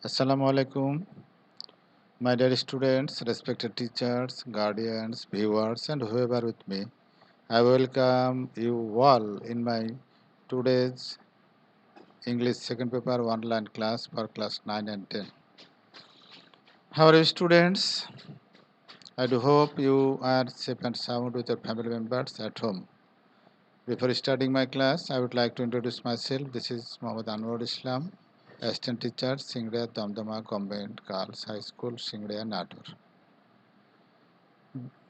Assalamu alaikum, my dear students, respected teachers, guardians, viewers, and whoever with me. I welcome you all in my today's English second paper online class for class 9 and 10. How are you, students? I do hope you are safe and sound with your family members at home. Before starting my class, I would like to introduce myself. This is Mohammad Anwar Islam, assistant teacher, Singria Damdama Combined Girls High School, Singria, Natur.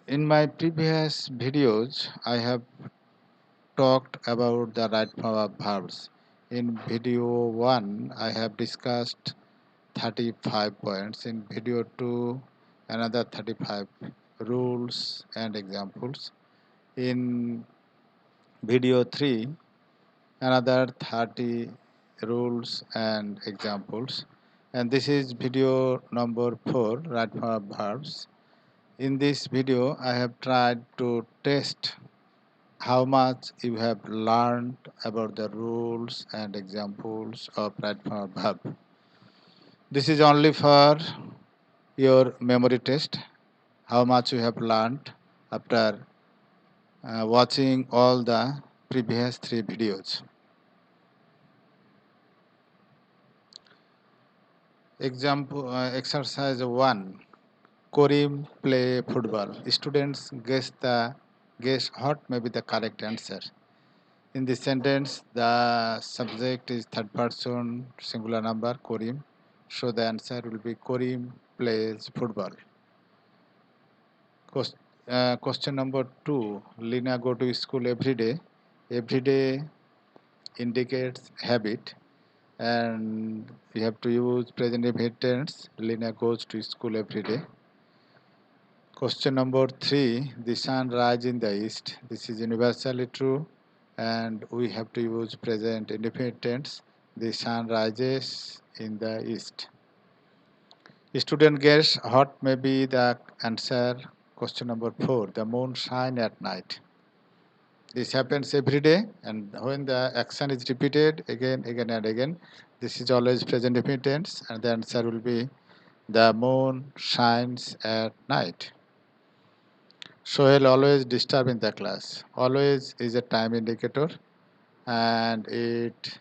In my previous videos, I have talked about the right form of verbs. In video 1, I have discussed 35 points. In video 2, another 35 rules and examples. In video 3, another 30 rules and examples. And this is video number 4, right form of verbs. In this video, I have tried to test how much you have learned about the rules and examples of right form of verb. This is only for your memory test, how much you have learned after watching all the previous 3 videos. Example exercise 1. Karim play football. Students guess what may be the correct answer. In this sentence, the subject is third person singular number Karim. So the answer will be Karim plays football. Question number 2. Lina go to school every day. Every day indicates habit, and we have to use present indefinite tense. Lina goes to school every day. Question number 3. The sun rises in the east. This is universally true, and we have to use present indefinite tense. The sun rises in the east. Student guess what may be the answer. Question number 4. The moon shines at night. This happens every day, and when the action is repeated again and again, this is always present indefinite tense, and the answer will be the moon shines at night. Sohail always disturb in the class. Always is a time indicator, and it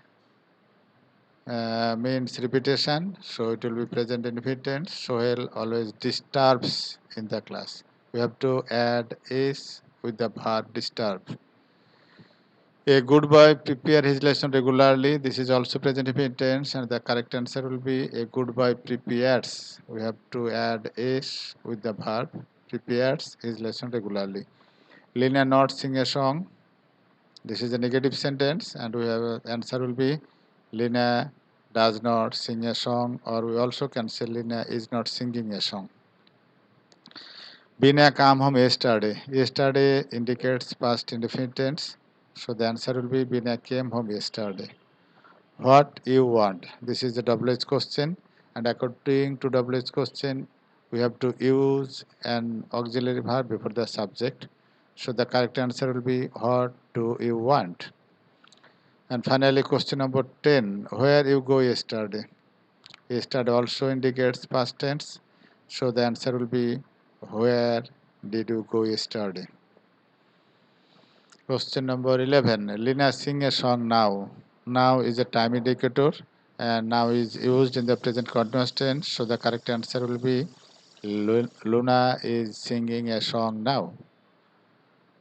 means repetition, so it will be present indefinite tense. Sohail always disturbs in the class. We have to add is with the verb disturb. A good boy prepare his lesson regularly. This is also present indefinite tense, and the correct answer will be a good boy prepares. We have to add is with the verb prepares his lesson regularly. Lina not sing a song. This is a negative sentence, and we have answer will be Lina does not sing a song, or we also can say Lina is not singing a song. Bina came home yesterday. Yesterday indicates past indefinite tense, so the answer will be Bina came home yesterday. What you want? This is the WH question, and according to WH question, we have to use an auxiliary verb before the subject. So the correct answer will be what do you want? And finally, question number 10. Where you go yesterday? Yesterday also indicates past tense. So the answer will be where did you go yesterday? Question number 11. Lina sing a song now. Now is a time indicator, and now is used in the present continuous tense. So the correct answer will be Luna is singing a song now.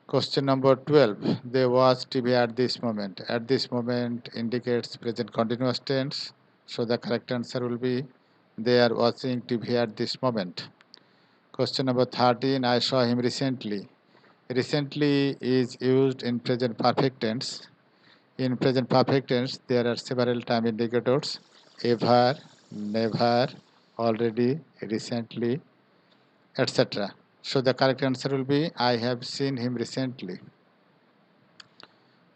Question number 12. They watch TV at this moment. At this moment indicates present continuous tense. So the correct answer will be they are watching TV at this moment. Question number 13. I saw him recently. Recently is used in present perfect tense. In present perfect tense, there are several time indicators. Ever, never, already, recently, etc. So the correct answer will be I have seen him recently.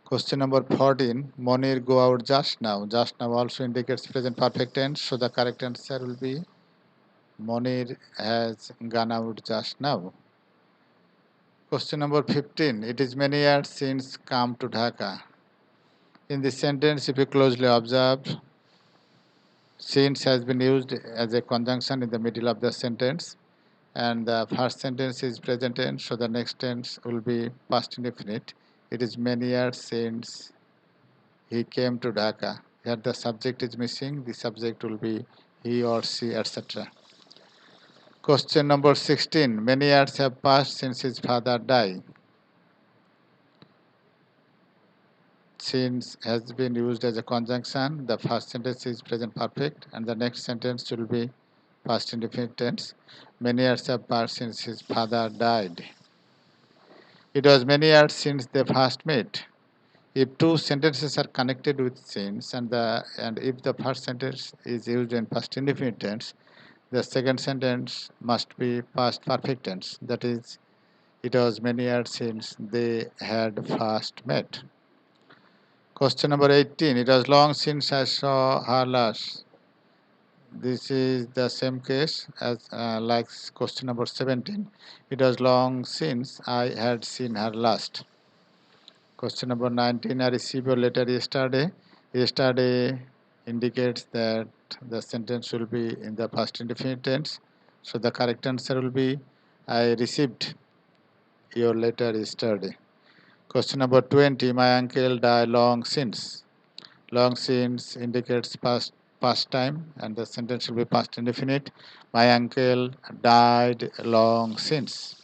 Question number 14. Monir go out just now. Just now also indicates present perfect tense. So the correct answer will be Monir has gone out just now. Question number 15. It is many years since come to Dhaka. In this sentence, if you closely observe, Since has been used as a conjunction in the middle of the sentence, and the first sentence is present tense, so the next tense will be past indefinite. It is many years since he came to Dhaka. Here the subject is missing. The subject will be he or she, etc. Question number 16. Many years have passed since his father died. Since has been used as a conjunction. The first sentence is present perfect and the next sentence will be past indefinite tense. Many years have passed since his father died. It was many years since they first met. If two sentences are connected with since and if the first sentence is used in past indefinite tense, the second sentence must be past perfect tense. That is, it was many years since they had first met. Question number 18. It was long since I saw her last. This is the same case as like question number 17. It was long since I had seen her last. Question number 19. I received your letter yesterday. Yesterday indicates that the sentence will be in the past indefinite tense. So the correct answer will be I received your letter yesterday. Question number 20. My uncle died long since. Long since indicates past time and the sentence will be past indefinite. My uncle died long since.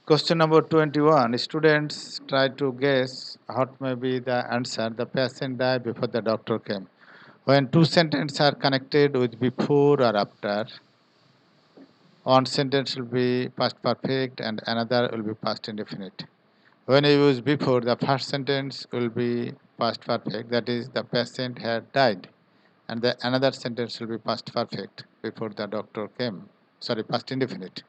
Question number 21. Students try to guess what may be the answer. The patient died before the doctor came. When two sentences are connected with before or after, one sentence will be past perfect and another will be past indefinite. When you use before, the first sentence will be past perfect, that is, the patient had died, and the another sentence will be past perfect before the doctor came. Sorry, past indefinite.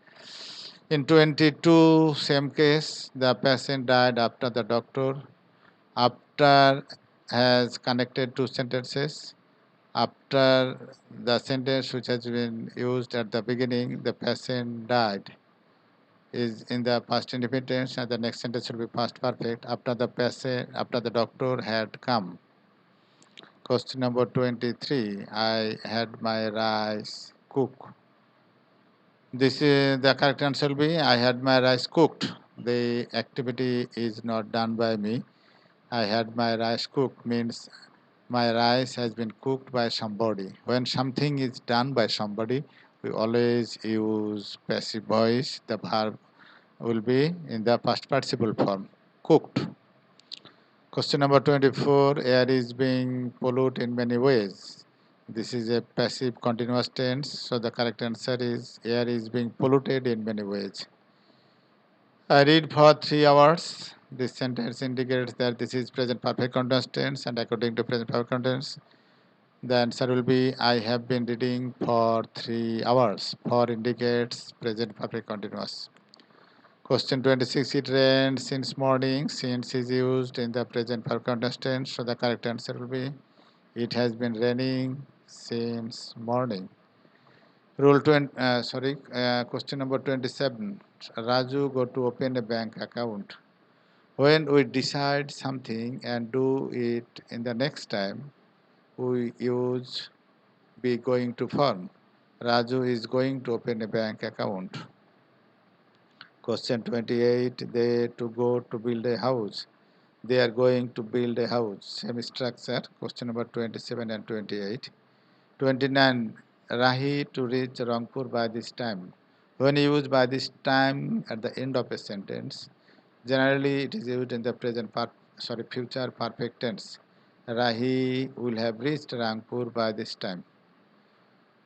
In 22, same case, the patient died after the doctor. After has connected two sentences. After the sentence which has been used at the beginning, the patient died, is in the past indefinite tense and the next sentence will be past perfect after the doctor had come. Question number 23. I had my rice cooked. This is the correct answer will be I had my rice cooked. The activity is not done by me. I had my rice cooked means my rice has been cooked by somebody. When something is done by somebody, we always use passive voice. The verb will be in the past participle form, cooked. Question number 24. Air is being polluted in many ways. This is a passive continuous tense, so the correct answer is air is being polluted in many ways. I read for 3 hours. This sentence indicates that this is present perfect continuous tense, and according to present perfect continuous, the answer will be I have been reading for 3 hours. For indicates present perfect continuous. Question 26. It rained since morning. Since is used in the present perfect continuous tense, so the correct answer will be it has been raining since morning. Question number 27. Raju go to open a bank account. When we decide something and do it in the next time, we use be going to form. Raju is going to open a bank account. Question 28. They to go to build a house. They are going to build a house. Same structure. Question number 27 and 28. 29. Rahi to reach Rangpur by this time. When used by this time at the end of a sentence, generally it is used in the future perfect tense. Rahi will have reached Rangpur by this time.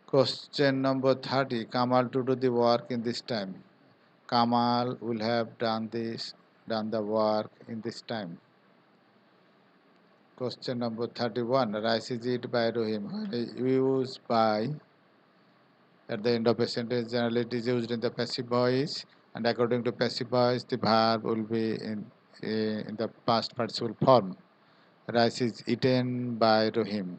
Question number 30. Kamal to do the work in this time. Kamal will have done the work in this time. Question number 31. Rice is eaten by Rohim. Used by at the end of a sentence, generally it is used in the passive voice, and according to passive voice, the verb will be in the past participle form. Rice is eaten by Rohim.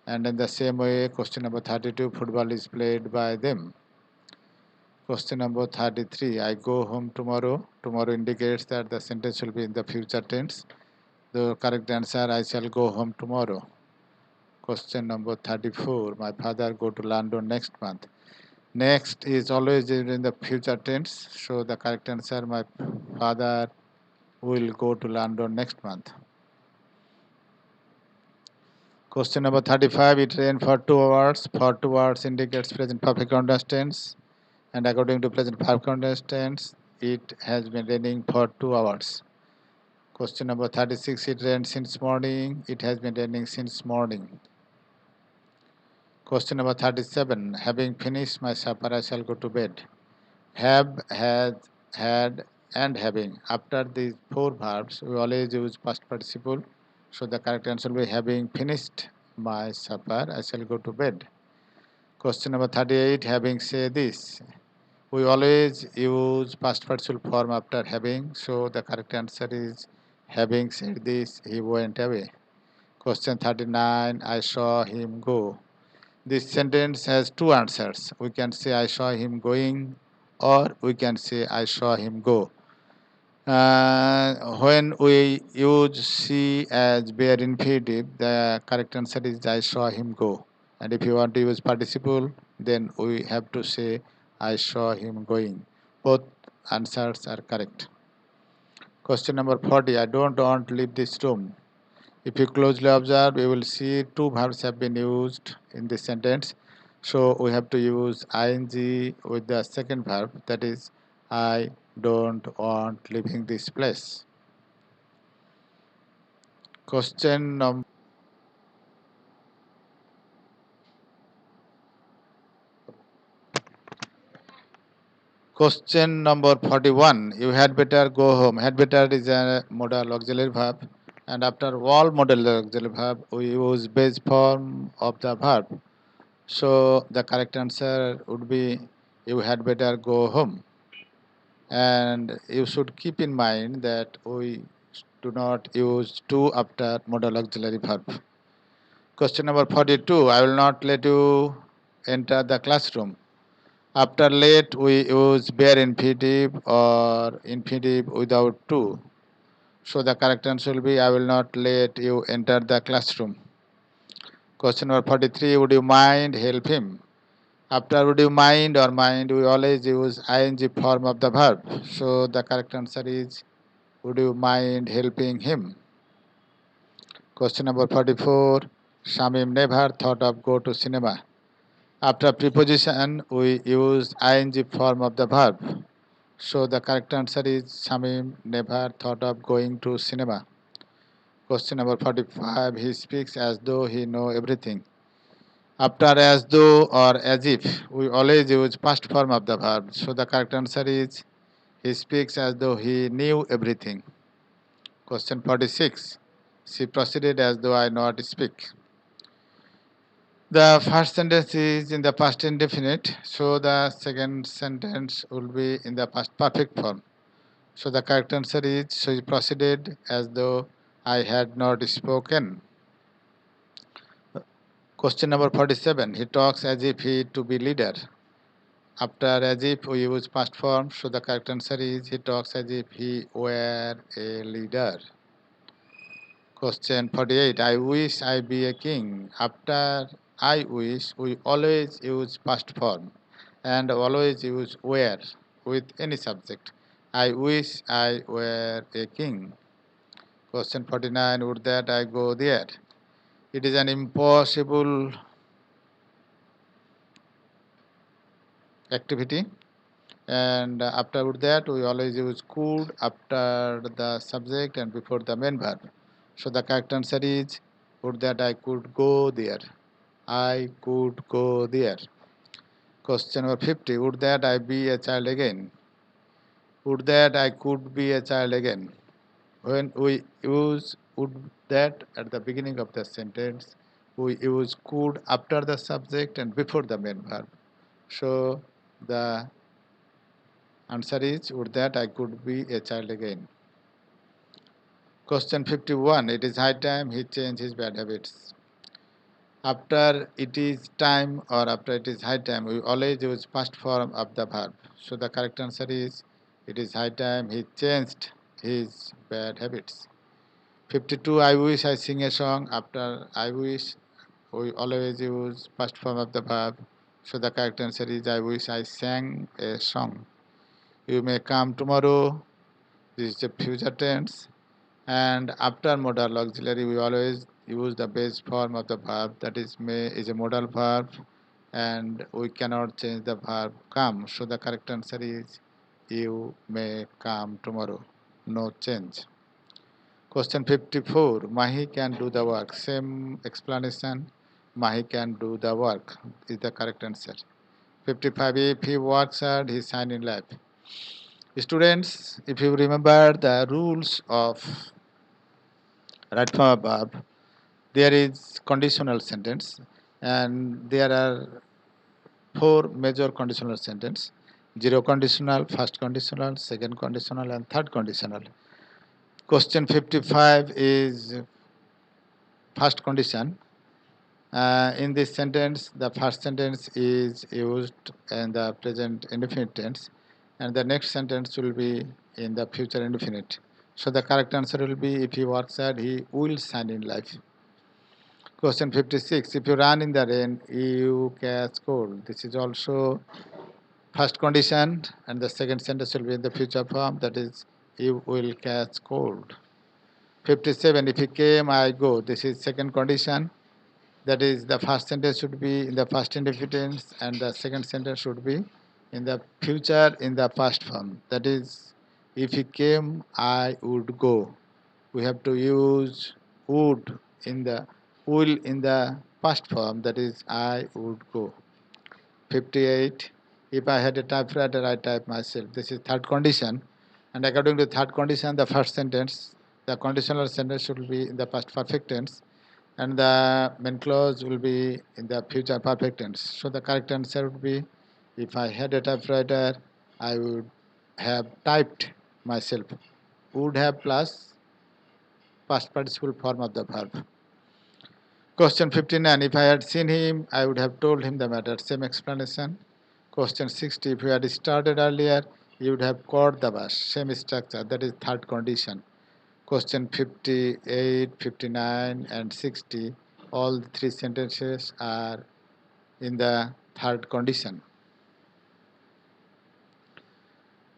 And in the same way, question number 32, football is played by them. Question number 33, I go home tomorrow. Tomorrow indicates that the sentence will be in the future tense. The correct answer, I shall go home tomorrow. Question number 34. My father go to London next month. Next is always in the future tense. So the correct answer, my father will go to London next month. Question number 35. It rained for 2 hours. For 2 hours indicates present perfect continuous tense. And according to present perfect continuous tense, it has been raining for 2 hours. Question number 36. It rained since morning. It has been raining since morning. Question number 37. Having finished my supper, I shall go to bed. Have, has, had, and having. After these four verbs, we always use past participle. So the correct answer will be having finished my supper, I shall go to bed. Question number 38. Having said this. We always use past participle form after having. So the correct answer is having said this, he went away. Question 39. I saw him go. This sentence has two answers. We can say I saw him going, or we can say I saw him go. When we use see as bare infinitive, the correct answer is I saw him go. And if you want to use participle, then we have to say I saw him going. Both answers are correct. Question number 40. I don't want to leave this room. If you closely observe, you will see two verbs have been used in this sentence. So we have to use ing with the second verb, that is, I don't want leaving this place. Question number Question number 41. You had better go home. Had better is a modal auxiliary verb, and after all modal auxiliary verb, we use base form of the verb. So the correct answer would be you had better go home. And you should keep in mind that we do not use to after modal auxiliary verb. Question number 42. I will not let you enter the classroom. After let, we use bare infinitive or infinitive without to. So the correct answer will be I will not let you enter the classroom. Question number 43. Would you mind help him? After would you mind or mind, we always use ing form of the verb. So the correct answer is would you mind helping him? Question number 44. Shamim never thought of go to cinema. After preposition, we use ing form of the verb. So the correct answer is Shamim never thought of going to cinema. Question number 45. He speaks as though he know everything. After as though or as if, we always use past form of the verb. So the correct answer is he speaks as though he knew everything. Question 46. She proceeded as though I not speak. The first sentence is in the past indefinite, so the second sentence will be in the past perfect form. So the correct answer is she proceeded as though I had not spoken. Question number 47. He talks as if he to be leader. After as if we use past form, so the correct answer is he talks as if he were a leader. Question 48. I wish I be a king. After I wish, we always use past form and always use were with any subject. I wish I were a king. Question 49. Would that I go there? It is an impossible activity. And after that, we always use could after the subject and before the main verb. So the correct answer is would that I could go there. I could go there. Question number 50. Would that I be a child again? Would that I could be a child again? When we use would that at the beginning of the sentence, we use could after the subject and before the main verb. So the answer is would that I could be a child again. Question 51. It is high time he changed his bad habits. After it is time or after it is high time, we always use past form of the verb. So the correct answer is it is high time he changed his bad habits. 52. I wish I sing a song. After I wish we always use past form of the verb. So the correct answer is I wish I sang a song. You may come tomorrow. This is the future tense. And after modal auxiliary, we always use the base form of the verb, that is may is a modal verb, and we cannot change the verb come. So the correct answer is you may come tomorrow. No change. Question 54. Mahi can do the work. Same explanation. Mahi can do the work is the correct answer. 55. If he works hard, he shine in life. Students, if you remember the rules of right from verb, there is conditional sentence, and there are four major conditional sentence: zero conditional, first conditional, second conditional, and third conditional. Question 55 is first condition. In this sentence, the first sentence is used in the present indefinite tense, and the next sentence will be in the future indefinite. So the correct answer will be if he works hard, he will shine in life. Question 56. If you run in the rain, you catch cold. This is also first condition, and the second sentence will be in the future form, that is, you will catch cold. 57. If he came, I go. This is second condition. That is, the first sentence should be in the past indefinite tense, and the second sentence should be in the future in the past form. That is, if he came, I would go. We have to use would in the will in the past form, that is, I would go. 58. If I had a typewriter, I type myself. This is third condition, and according to third condition, the first sentence, the conditional sentence should be in the past perfect tense, and the main clause will be in the future perfect tense. So the correct answer would be, if I had a typewriter, I would have typed myself. Would have plus past participle form of the verb. Question 59. If I had seen him, I would have told him the matter. Same explanation. Question 60. If you had started earlier, you would have caught the bus. Same structure. That is third condition. Question 58, 59, and 60. All the three sentences are in the third condition.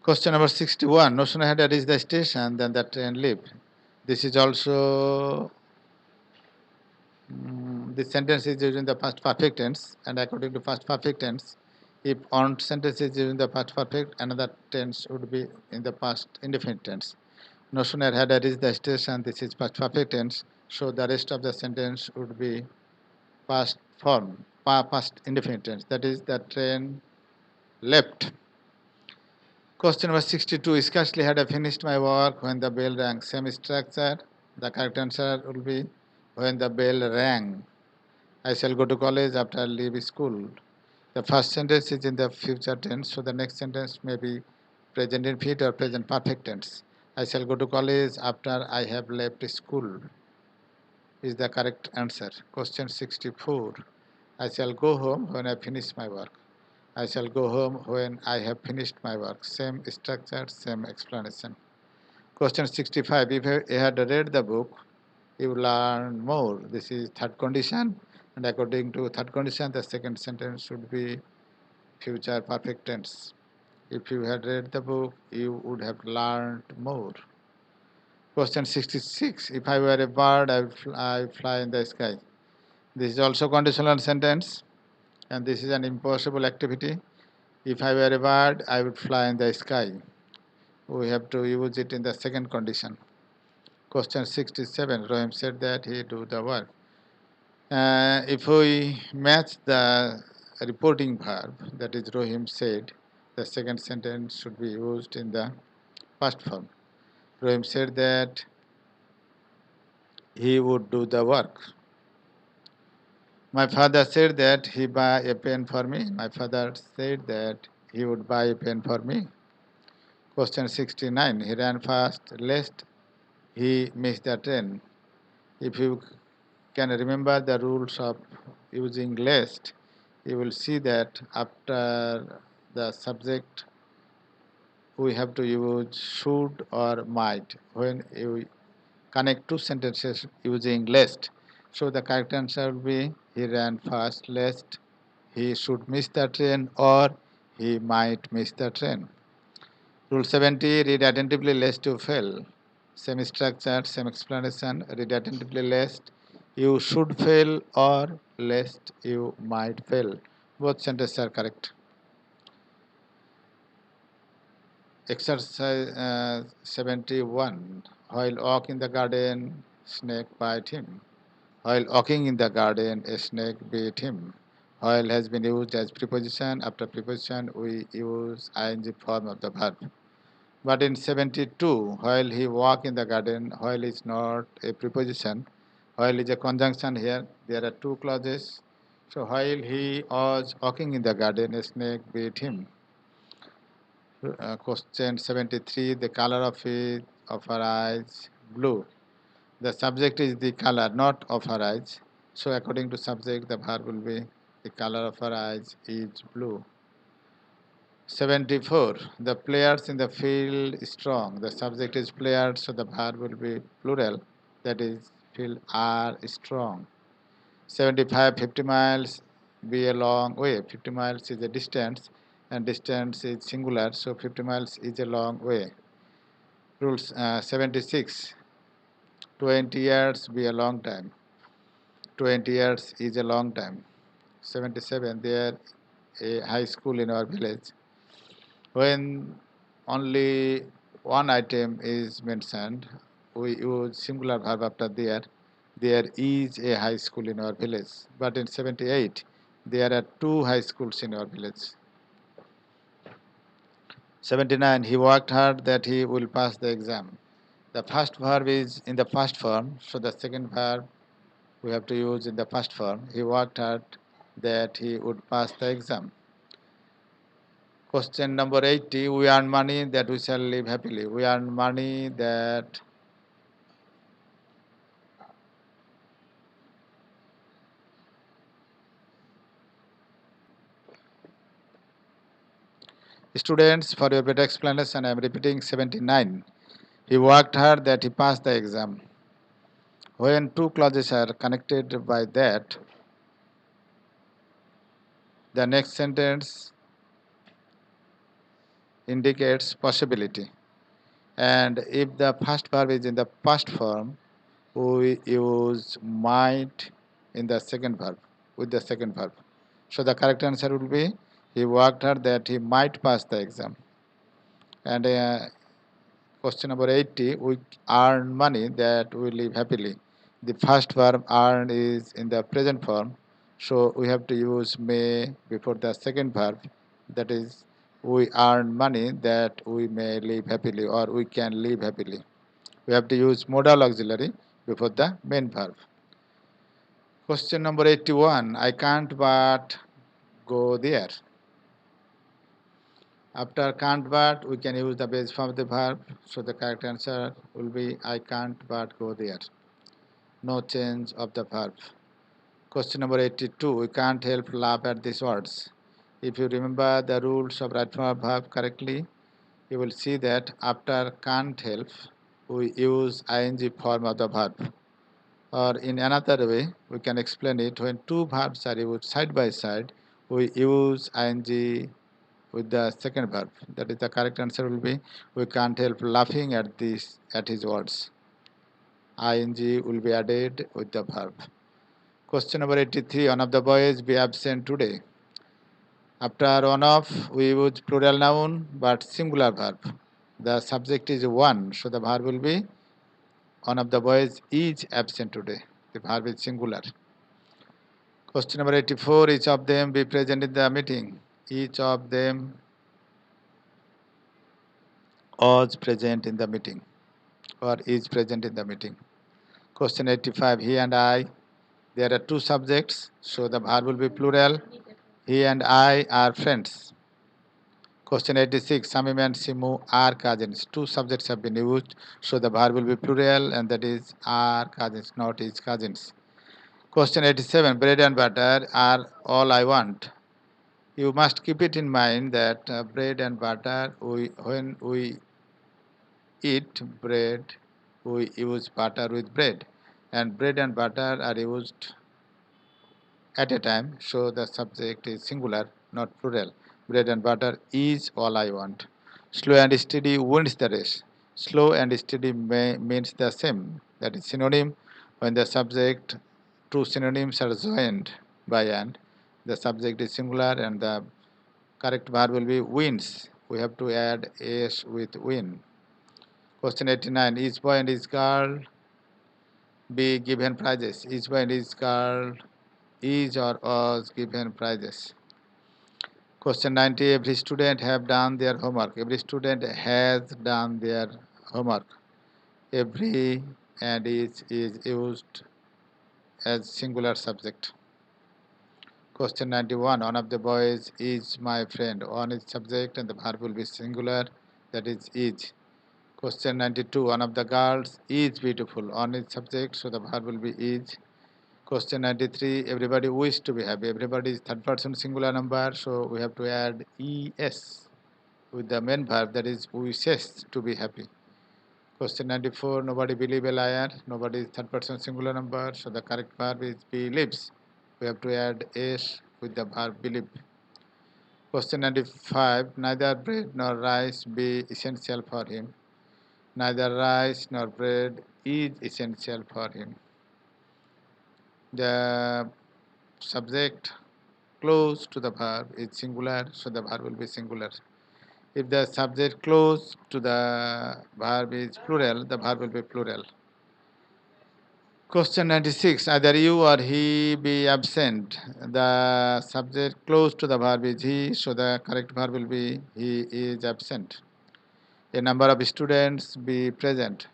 Question number 61. No sooner had I reached the station than the train left. This is also this sentence is using the past perfect tense, and according to past perfect tense, if on sentence is using the past perfect, another tense would be in the past indefinite tense. No sooner had I reached the station, this is past perfect tense, so the rest of the sentence would be past form, past indefinite tense. That is, the train left. Question number 62. Scarcely had I finished my work when the bell rang. Same structure. The correct answer will be when the bell rang. I shall go to college after I leave school. The first sentence is in the future tense, so the next sentence may be present infinite or present perfect tense. I shall go to college after I have left school is the correct answer. Question 64. I shall go home when I finish my work. I shall go home when I have finished my work. Same structure, same explanation. Question 65. If you had read the book, you learn more. This is third condition, and according to third condition, the second sentence should be future perfect tense. If you had read the book, you would have learned more. Question 66. If I were a bird, I would fly in the sky. This is also conditional sentence, and this is an impossible activity. If I were a bird, I would fly in the sky. We have to use it in the second condition. Question 67. Rohim said that he do the work. If we match the reporting verb, that is Rohim said, the second sentence should be used in the past form. Rohim said that he would do the work. My father said that he buy a pen for me. My father said that he would buy a pen for me. Question 69. He ran fast lest he missed the train. If you can remember the rules of using lest, you will see that after the subject we have to use should or might when you connect two sentences using lest. So the correct answer will be he ran fast lest he should miss the train or he might miss the train. Rule 70, read attentively lest you fail. Same structure, same explanation, read attentively lest you should fail or lest you might fail. Both sentences are correct. Exercise 71. While walking in the garden, snake bite him. While walking in the garden, a snake bit him. While has been used as preposition. After preposition, we use ing form of the verb. But in 72, while he walked in the garden, while is not a preposition, while is a conjunction here. There are two clauses. So while he was walking in the garden, a snake bit him. Question 73, the color of her eyes, blue. The subject is the color, not of her eyes. So according to subject, the verb will be the color of her eyes is blue. 74. The players in the field strong. The subject is players, so the verb will be plural. That is, field are strong. 75. 50 miles be a long way. 50 miles is a distance, and distance is singular, so 50 miles is a long way. Rules 76. 20 years be a long time. 20 years is a long time. 77. There a high school in our village. When only one item is mentioned, we use singular verb after there. There is a high school in our village. But in 78, there are two high schools in our village. 79, he worked hard that he will pass the exam. The first verb is in the past form, so the second verb we have to use in the past form. He worked hard that he would pass the exam. Question number 80, we earn money that we shall live happily. We earn money that students, for your better explanation, I am repeating 79. He worked hard that he passed the exam. When two clauses are connected by that, the next sentence indicates possibility. And if the first verb is in the past form, we use might in the second verb, with the second verb. So the correct answer will be he worked hard that he might pass the exam. And question number 80, we earn money that we live happily. The first verb earn is in the present form, so we have to use may before the second verb. That is, we earn money that we may live happily or we can live happily. We have to use modal auxiliary before the main verb. Question number 81, I can't but go there. After can't but, we can use the base form of the verb. So the correct answer will be I can't but go there. No change of the verb. Question number 82. We can't help laugh at these words. If you remember the rules of right form of verb correctly, you will see that after can't help, we use ing form of the verb. Or in another way, we can explain it when two verbs are used side by side, we use ing with the second verb. That is the correct answer will be we can't help laughing at his words. Ing will be added with the verb. Question number 83. One of the boys be absent today. After one of we use plural noun but singular verb. The subject is one, so the verb will be one of the boys is absent today. The verb is singular. Question number 84. Each of them be present in the meeting. Each of them was present in the meeting or is present in the meeting. Question 85. He and I. There are two subjects, so the verb will be plural. He and I are friends. Question 86. Samim and Simu are cousins. Two subjects have been used, so the verb will be plural, and that is are cousins, not is cousins. Question 87. Bread and butter are all I want. You must keep it in mind that bread and butter, when we eat bread, we use butter with bread. and bread and butter are used at a time, so the subject is singular, not plural. Bread and butter is all I want. Slow and steady wins the race. Slow and steady means the same. That is synonym. When the subject, two synonyms are joined by and, the subject is singular and the correct verb will be wins. We have to add s with win. Question 89. Each boy and his girl be given prizes. Each boy and his girl is or was given prizes. Question 90. Every student have done their homework. Every student has done their homework. Every and is used as singular subject. Question 91. One of the boys is my friend. One is subject and the verb will be singular. That is. Question 92. One of the girls is beautiful. One is subject, so the verb will be is. Question 93. Everybody wish to be happy. Everybody is third person singular number, so we have to add es with the main verb, that is wishes to be happy. Question 94. Nobody believe a liar. Nobody is third person singular number, so the correct verb is believes. We have to add s with the verb believe. Question 95. Neither bread nor rice be essential for him. Neither rice nor bread is essential for him. The subject close to the verb is singular, so the verb will be singular. If the subject close to the verb is plural, the verb will be plural. Question 96. Either you or he be absent. The subject close to the verb is he, so the correct verb will be he is absent. A number of students be present.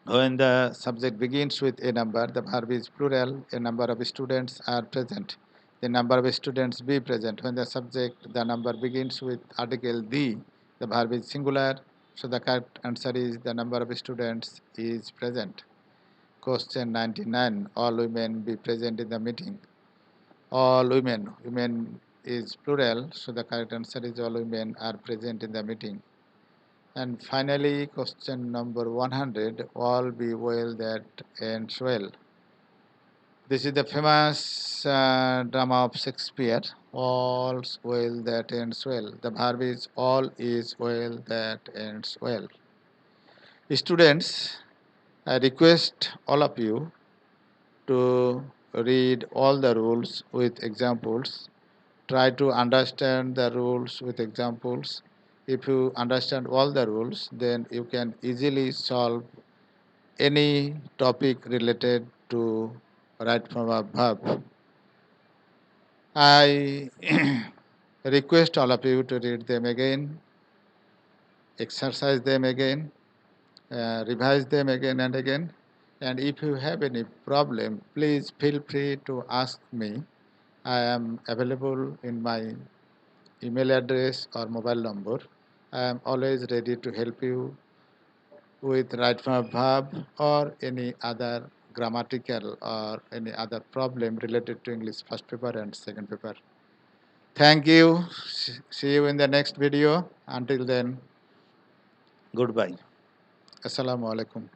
When the subject begins with a number, the verb is plural. A number of students are present. The number of students be present. When the subject, the number begins with article the verb is singular. So the correct answer is the number of students is present. Question 99. All women be present in the meeting. All women. Women is plural. So the correct answer is all women are present in the meeting. And finally, question number 100. All be well that ends well. This is the famous drama of Shakespeare. All's well that ends well. The verb is all is well that ends well. Students, I request all of you to read all the rules with examples. Try to understand the rules with examples. If you understand all the rules, then you can easily solve any topic related to right from a verb. I request all of you to read them again, exercise them again, revise them again and again. And if you have any problem, please feel free to ask me. I am available in my email address or mobile number. I am always ready to help you with right from a verb or any other grammatical or any other problem related to English first paper and second paper. Thank you. See you in the next video. Until then, goodbye. Assalamu alaikum.